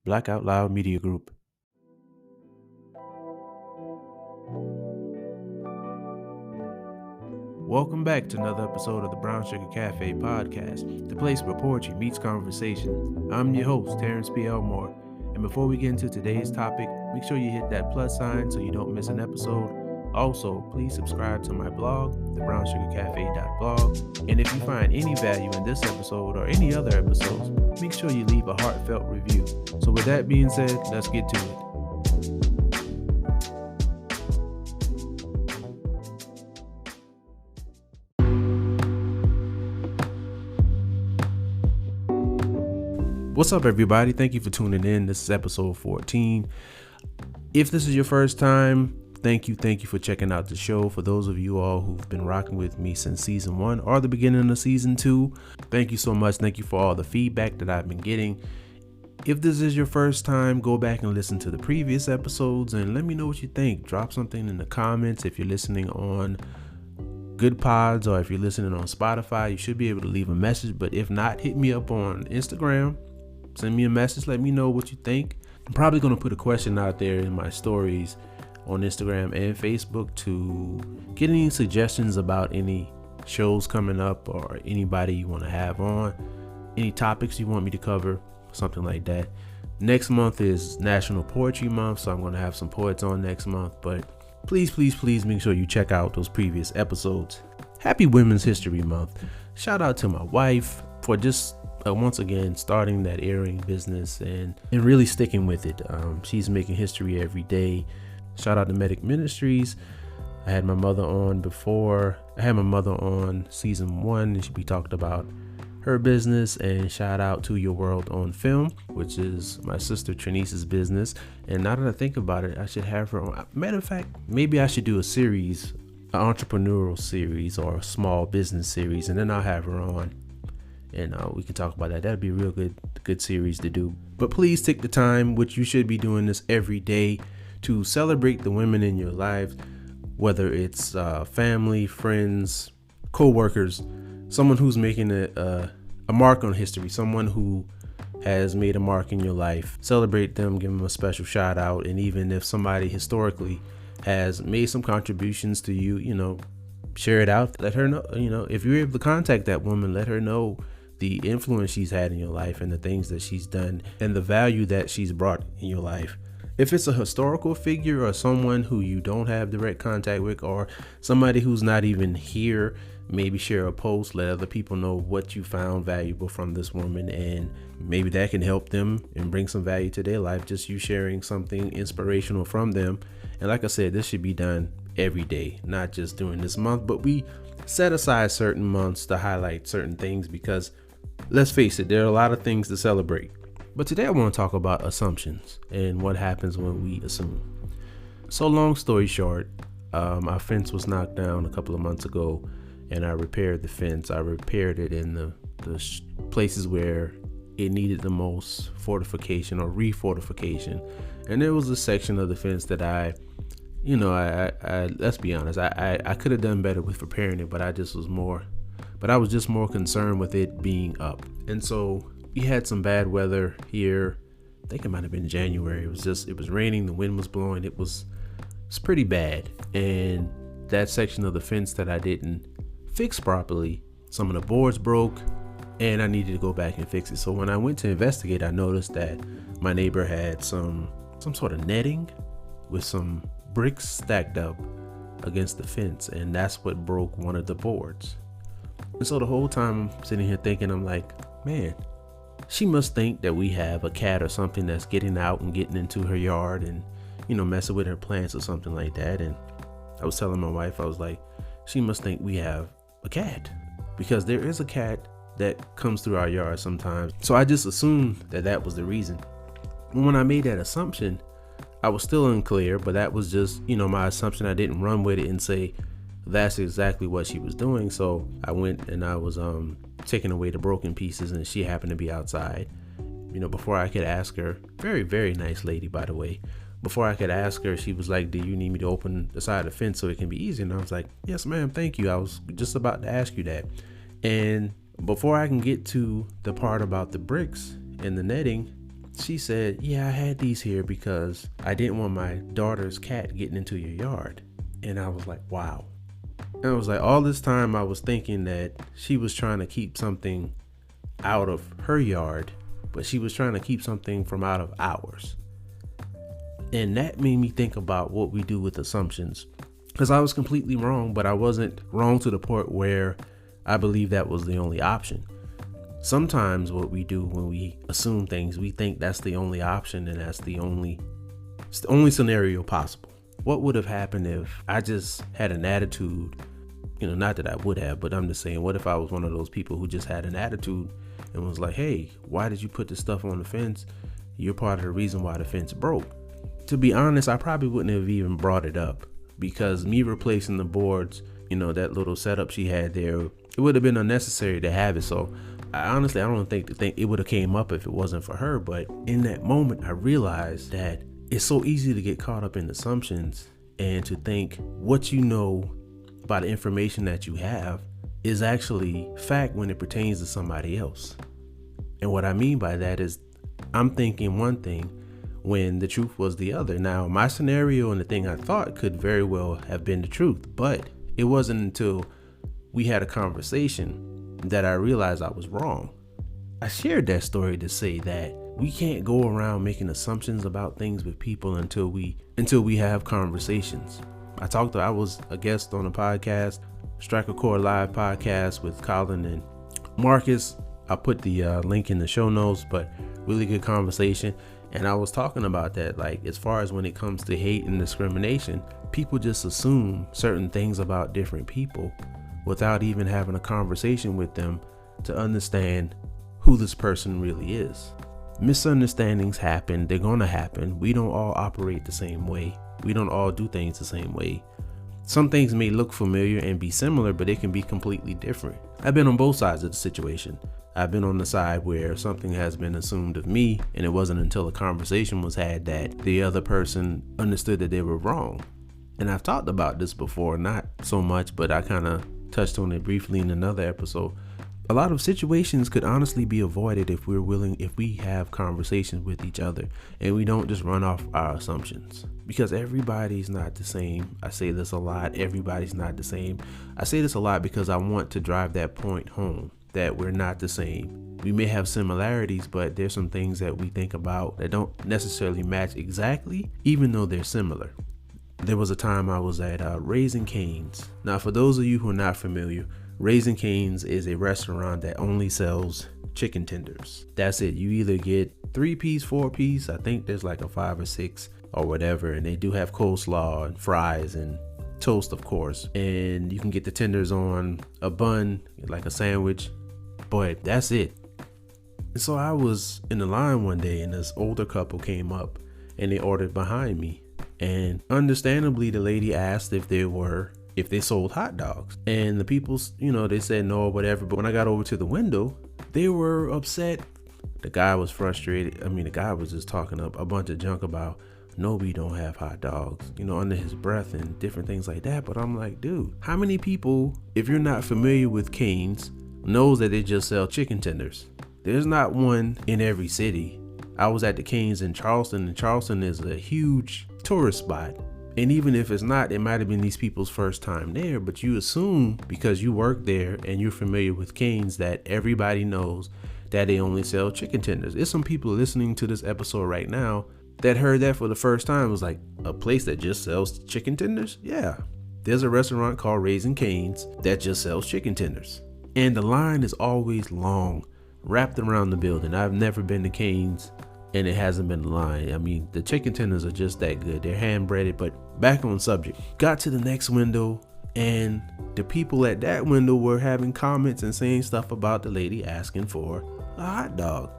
Black Out Loud Media Group. Welcome back to another episode of the Brown Sugar Café podcast, the place where poetry meets conversation. I'm your host, Terrance P. Elmore, and before we get into today's topic, make sure you hit that plus sign so you don't miss an episode. Also, please subscribe to my blog, theBrownSugarCafe.blog, and if you find any value in this episode or any other episodes, make sure you leave a heartfelt review. So with that being said, let's get to it. What's up, everybody? Thank you for tuning in. This is episode 14. If this is your first time, thank you for checking out the show. For those of you all who've been rocking with me since season 1 or the beginning of season 2, thank you so much. Thank you for all the feedback that I've been getting. If this is your first time, go back and listen to the previous episodes and let me know what you think. Drop something in the comments. If you're listening on Good Pods or if you're listening on Spotify, you should be able to leave a message. But if not, hit me up on Instagram. Send me a message. Let me know what you think. I'm probably going to put a question out there in my stories on Instagram and Facebook to get any suggestions about any shows coming up or anybody you want to have on, any topics you want me to cover, something like that. Next month is National Poetry Month, so I'm going to have some poets on next month. But please make sure you check out those previous episodes. Happy Women's History Month. Shout out to my wife for just once again starting that airing business and really sticking with it. She's making history every day. Shout out to Medic Ministries. I had my mother on before. I had my mother on season 1 and we talked about her business. And shout out to Your World on Film, which is my sister Trinice's business. And now that I think about it, I should have her on. Matter of fact, maybe I should do a series, an entrepreneurial series or a small business series, and then I'll have her on. And we can talk about that. That'd be a real good series to do. But please take the time, which you should be doing this every day, to celebrate the women in your life, whether it's family, friends, co-workers, someone who's making a mark on history, someone who has made a mark in your life. Celebrate them, give them a special shout out. And even if somebody historically has made some contributions to you, share it out. Let her know, if you're able to contact that woman, let her know the influence she's had in your life and the things that she's done and the value that she's brought in your life. If it's a historical figure or someone who you don't have direct contact with or somebody who's not even here, maybe share a post, let other people know what you found valuable from this woman, and maybe that can help them and bring some value to their life, just you sharing something inspirational from them. And like I said, this should be done every day, not just during this month, but we set aside certain months to highlight certain things because let's face it, there are a lot of things to celebrate. But today I want to talk about assumptions and what happens when we assume. So long story short, our fence was knocked down a couple of months ago and I repaired the fence. I repaired it in the places where it needed the most fortification or refortification. And there was a section of the fence that I let's be honest, I could have done better with repairing it, but I was just more concerned with it being up. And so we had some bad weather here. I think it might have been January. It was raining, the wind was blowing. It's pretty bad. And that section of the fence that I didn't fix properly, some of the boards broke and I needed to go back and fix it. So when I went to investigate, I noticed that my neighbor had some sort of netting with some bricks stacked up against the fence, and that's what broke one of the boards. And so the whole time I'm sitting here thinking, I'm like, man, she must think that we have a cat or something that's getting out and getting into her yard and messing with her plants or something like that. And I was telling my wife, I was like, she must think we have a cat, because there is a cat that comes through our yard sometimes. So I just assumed that was the reason. When I made that assumption, I was still unclear, but that was just, my assumption. I didn't run with it and say that's exactly what she was doing. So I went and I was taking away the broken pieces, and she happened to be outside. Before I could ask her, very, very nice lady, by the way. Before I could ask her, she was like, do you need me to open the side of the fence so it can be easy? And I was like, yes, ma'am, thank you. I was just about to ask you that. And before I can get to the part about the bricks and the netting, she said, yeah, I had these here because I didn't want my daughter's cat getting into your yard. And I was like, wow. And I was like, all this time I was thinking that she was trying to keep something out of her yard, but she was trying to keep something from out of ours. And that made me think about what we do with assumptions, because I was completely wrong, but I wasn't wrong to the point where I believe that was the only option. Sometimes what we do when we assume things, we think that's the only option and that's the only scenario possible. What would have happened if I just had an attitude? Not that I would have, but I'm just saying, what if I was one of those people who just had an attitude and was like, hey, why did you put this stuff on the fence? You're part of the reason why the fence broke. To be honest, I probably wouldn't have even brought it up, because me replacing the boards, that little setup she had there, it would have been unnecessary to have it. So I don't think it would have came up if it wasn't for her. But in that moment, I realized that it's so easy to get caught up in assumptions and to think what you know by the information that you have is actually fact when it pertains to somebody else. And what I mean by that is I'm thinking one thing when the truth was the other. Now, my scenario and the thing I thought could very well have been the truth, but it wasn't until we had a conversation that I realized I was wrong. I shared that story to say that we can't go around making assumptions about things with people until we have conversations. I was a guest on a podcast, Strike a Chord Live podcast with Colin and Marcus. I'll put the link in the show notes, but really good conversation. And I was talking about that, like, as far as when it comes to hate and discrimination, people just assume certain things about different people without even having a conversation with them to understand who this person really is. Misunderstandings happen. They're going to happen. We don't all operate the same way. We don't all do things the same way. Some things may look familiar and be similar, but it can be completely different. I've been on both sides of the situation. I've been on the side where something has been assumed of me, and it wasn't until a conversation was had that the other person understood that they were wrong. And I've talked about this before, not so much, but I kind of touched on it briefly in another episode. A lot of situations could honestly be avoided if we have conversations with each other and we don't just run off our assumptions, because everybody's not the same. I say this a lot. Everybody's not the same. I say this a lot because I want to drive that point home, that we're not the same. We may have similarities, but there's some things that we think about that don't necessarily match exactly, even though they're similar. There was a time I was at Raising Cane's. Now, for those of you who are not familiar, Raising Cane's is a restaurant that only sells chicken tenders. That's it. You either get 3-piece, 4-piece. I think there's like a 5 or 6 or whatever. And they do have coleslaw and fries and toast, of course. And you can get the tenders on a bun, like a sandwich. But that's it. And so I was in the line one day and this older couple came up and they ordered behind me. And understandably, the lady asked if they sold hot dogs, and the people, they said no or whatever. But when I got over to the window, they were upset. The guy was frustrated. The guy was just talking up a bunch of junk about, no, we don't have hot dogs, under his breath and different things like that. But I'm like, dude, how many people, if you're not familiar with Cane's, knows that they just sell chicken tenders? There's not one in every city. I was at the Cane's in Charleston, and Charleston is a huge tourist spot. And even if it's not, it might have been these people's first time there, but you assume because you work there and you're familiar with Cane's that everybody knows that they only sell chicken tenders. There's some people listening to this episode right now that heard that for the first time. It was like, a place that just sells chicken tenders? Yeah. There's a restaurant called Raising Cane's that just sells chicken tenders. And the line is always long, wrapped around the building. I've never been to Cane's and it hasn't been a line. The chicken tenders are just that good. They're hand breaded. But back on subject, got to the next window, and the people at that window were having comments and saying stuff about the lady asking for a hot dog.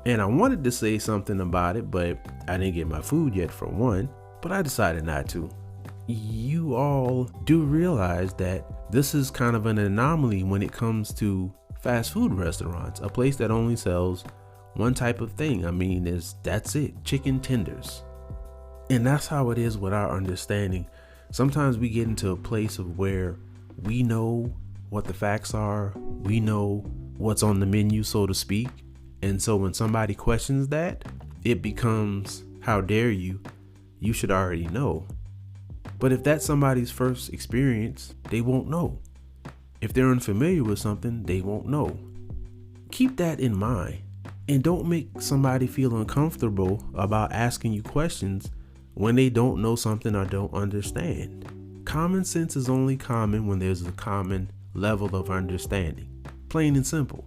And I wanted to say something about it, but I didn't get my food yet, for one. But I decided not to. You all do realize that this is kind of an anomaly when it comes to fast food restaurants, a place that only sells one type of thing. That's it, chicken tenders. And that's how it is with our understanding. Sometimes we get into a place of where we know what the facts are, we know what's on the menu, so to speak, And so when somebody questions that, it becomes, how dare you? You should already know. But if that's somebody's first experience, they won't know. If they're unfamiliar with something, they won't know. Keep that in mind. And don't make somebody feel uncomfortable about asking you questions when they don't know something or don't understand. Common sense is only common when there's a common level of understanding. Plain and simple.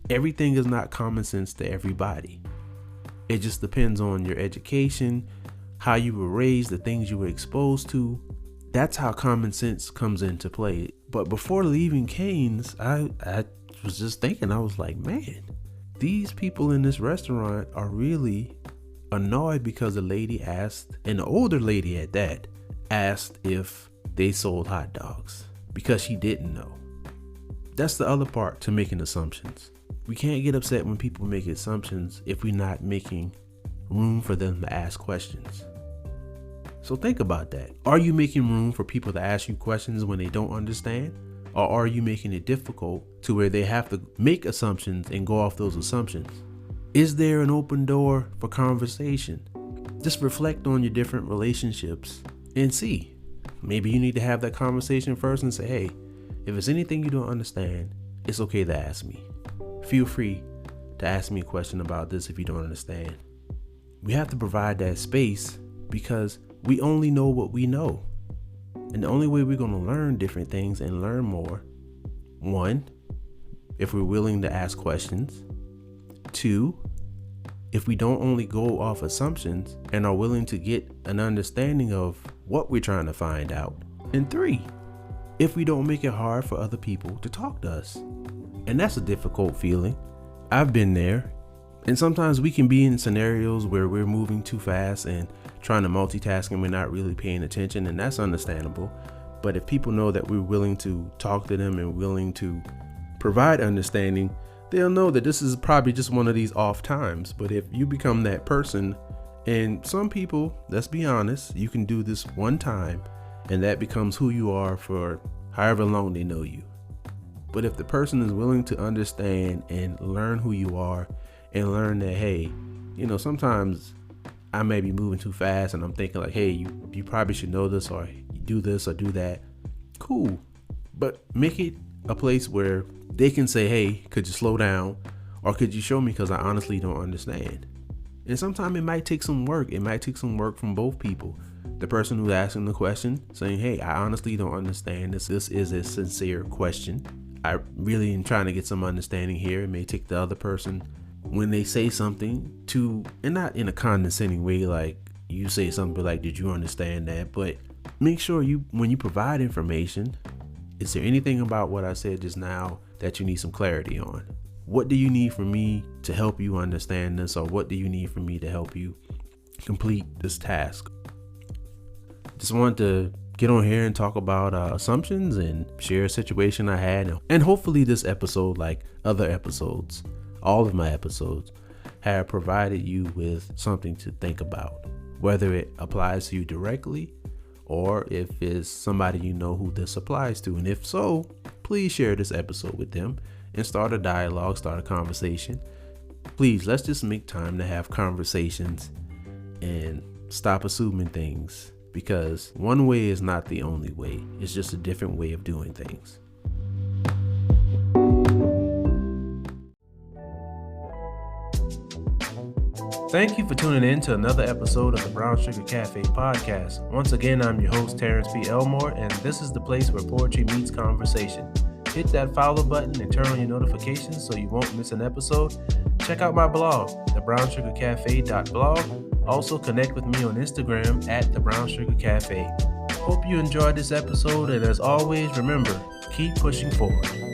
Everything is not common sense to everybody. It just depends on your education, how you were raised, the things you were exposed to. That's how common sense comes into play. But before leaving Cane's, I was just thinking, I was like, man, these people in this restaurant are really annoyed because a lady asked, an older lady at that, asked if they sold hot dogs because she didn't know. That's the other part to making assumptions. We can't get upset when people make assumptions if we're not making room for them to ask questions. So think about that. Are you making room for people to ask you questions when they don't understand? Or are you making it difficult to where they have to make assumptions and go off those assumptions? Is there an open door for conversation? Just reflect on your different relationships and see. Maybe you need to have that conversation first and say, hey, if it's anything you don't understand, it's okay to ask me. Feel free to ask me a question about this if you don't understand. We have to provide that space because we only know what we know. And the only way we're going to learn different things and learn more, one, if we're willing to ask questions. Two, if we don't only go off assumptions and are willing to get an understanding of what we're trying to find out. And three, if we don't make it hard for other people to talk to us. And that's a difficult feeling. I've been there. And sometimes we can be in scenarios where we're moving too fast and trying to multitask and we're not really paying attention, and that's understandable. But if people know that we're willing to talk to them and willing to provide understanding, they'll know that this is probably just one of these off times. But if you become that person, and some people, let's be honest, you can do this one time and that becomes who you are for however long they know you. But if the person is willing to understand and learn who you are and learn that, hey, you know, sometimes I may be moving too fast and I'm thinking like, hey, you probably should know this, or you do this or do that. Cool. But make it a place where they can say, hey, could you slow down? Or could you show me, because I honestly don't understand. And sometimes it might take some work. It might take some work from both people. The person who's asking the question saying, hey, I honestly don't understand this. This is a sincere question. I really am trying to get some understanding here. It may take the other person, when they say something, to, and not in a condescending way, like you say something like, did you understand that? But make sure when you provide information, is there anything about what I said just now that you need some clarity on? What do you need from me to help you understand this? Or what do you need from me to help you complete this task? Just wanted to get on here and talk about assumptions and share a situation I had. And hopefully this episode, like other episodes, all of my episodes, have provided you with something to think about, whether it applies to you directly or if it's somebody you know who this applies to. And if so, please share this episode with them and start a dialogue, start a conversation. Please, let's just make time to have conversations and stop assuming things, because one way is not the only way. It's just a different way of doing things. Thank you for tuning in to another episode of the Brown Sugar Café podcast. Once again, I'm your host, Terrance B. Elmore, and this is the place where poetry meets conversation. Hit that follow button and turn on your notifications so you won't miss an episode. Check out my blog, thebrownsugarcafe.blog. Also connect with me on Instagram at thebrownsugarcafe. Hope you enjoyed this episode, and as always, remember, keep pushing forward.